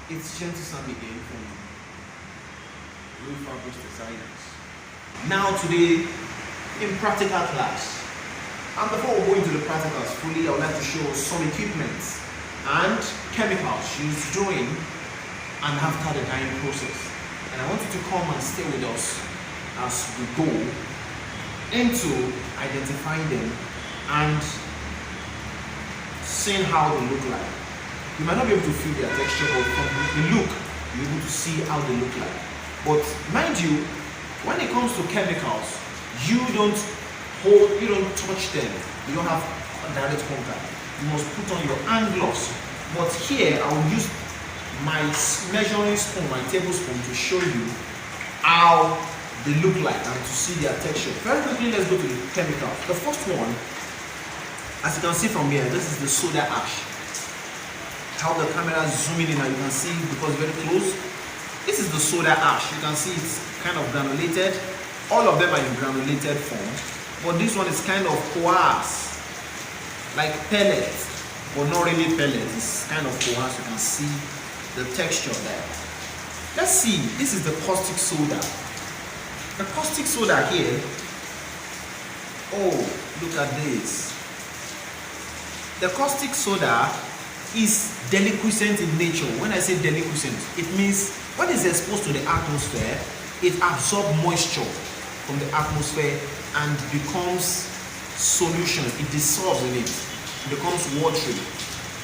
It's Gentle Sam again from Real Fabric Designers. Now today in practical class, and before we go into the practicals fully, I would like to show some equipment and chemicals used during and after the dyeing process. And I want you to come and stay with us as we go into identifying them and seeing how they look like. You might not be able to feel their texture, but from the look, you're able to see how they look like. But mind you, when it comes to chemicals, you don't touch them. You don't have direct contact. You must put on your hand gloves. But here, I will use my measuring spoon, my tablespoon, to show you how they look like and to see their texture. Very quickly, let's go to the chemicals. The first one, as you can see from here, this is the soda ash. How the camera is zooming in and you can see because very close. This is the soda ash. You can see it's kind of granulated. All of them are in granulated form, but this one is kind of coarse, like pellets, but not really pellets. It's kind of coarse. You can see the texture there. Let's see. This is the caustic soda. The caustic soda here. Oh, look at this. The caustic soda is deliquescent in nature. When I say deliquescent, it means when it's exposed to the atmosphere, it absorbs moisture from the atmosphere and becomes solution. It dissolves in it. It becomes watery.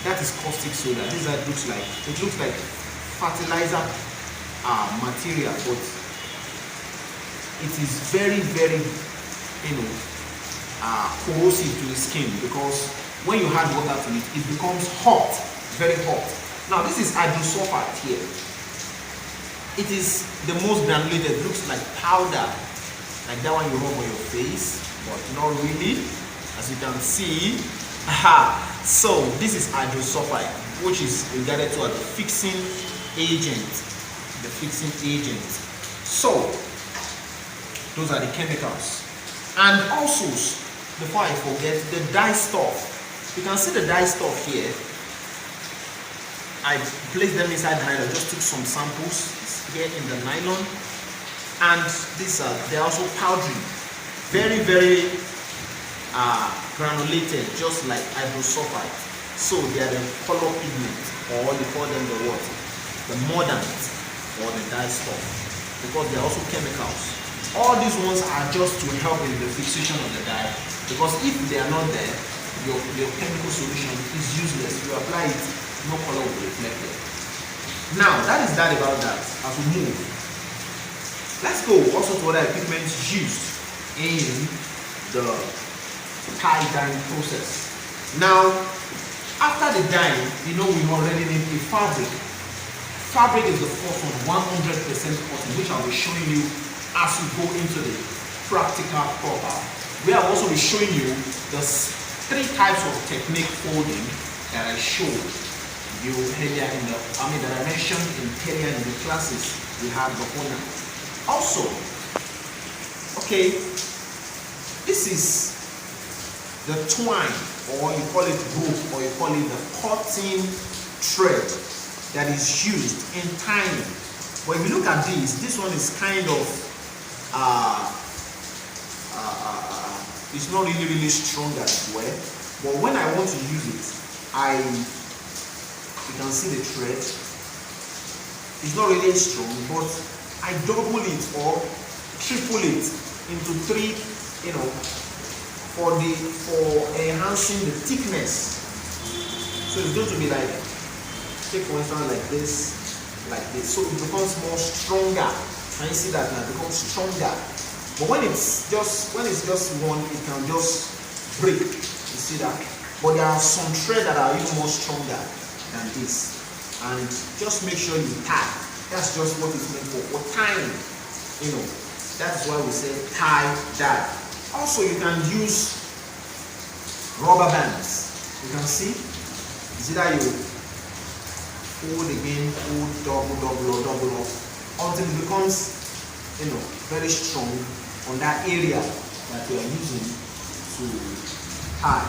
That is caustic soda. This is how it looks like. It looks like fertilizer material, but it is very, very, corrosive to the skin, because when you add water to it, it becomes hot, very hot. Now this is hydrosulfide here. It is the most granulated. It looks like powder, like that one you rub on your face, but not really, as you can see. So this is hydrosulfide, which is regarded to as the fixing agent. The fixing agent. So those are the chemicals. And also, before I forget, the dye stuff. You can see the dye stuff here. I placed them inside the nylon. Just took some samples here in the nylon, and they're also powdery, very, very granulated, just like hydrosulfide. So they are the color pigment, or you call them the mordant, or the dye stuff, because they're also chemicals. All these ones are just to help in the fixation of the dye, because if they are not there, your chemical solution is useless. You apply it, no color will be reflected. Now, that is that about that. As we move, let's go also to other equipment used in the tie dyeing process. Now, after the dyeing, we already need a fabric. Fabric is the first one, 100% cotton, which I'll be showing you as we go into the practical proper. We have also been showing you the 3 types of technique folding that I showed you earlier that I mentioned earlier in the classes we have before now. Also, okay, this is the twine, or you call it rope, or you call it the cotton thread that is used in tying. But if you look at this one is kind of it's not really strong as well, but when I want to use it, you can see the thread. It's not really strong, but I double it or triple it into 3, for enhancing the thickness. So it's going to be like, take for instance like this, so it becomes more stronger. Can you see that now? It becomes stronger. But when it's just one, it can just break. You see that? But there are some threads that are even more stronger than this. And just make sure you tie. That's just what it's meant for tying. That's why we say tie dye. Also, you can use rubber bands. You can see. Is it that you fold again, fold, double up, until it becomes, very strong on that area that you are using to tie.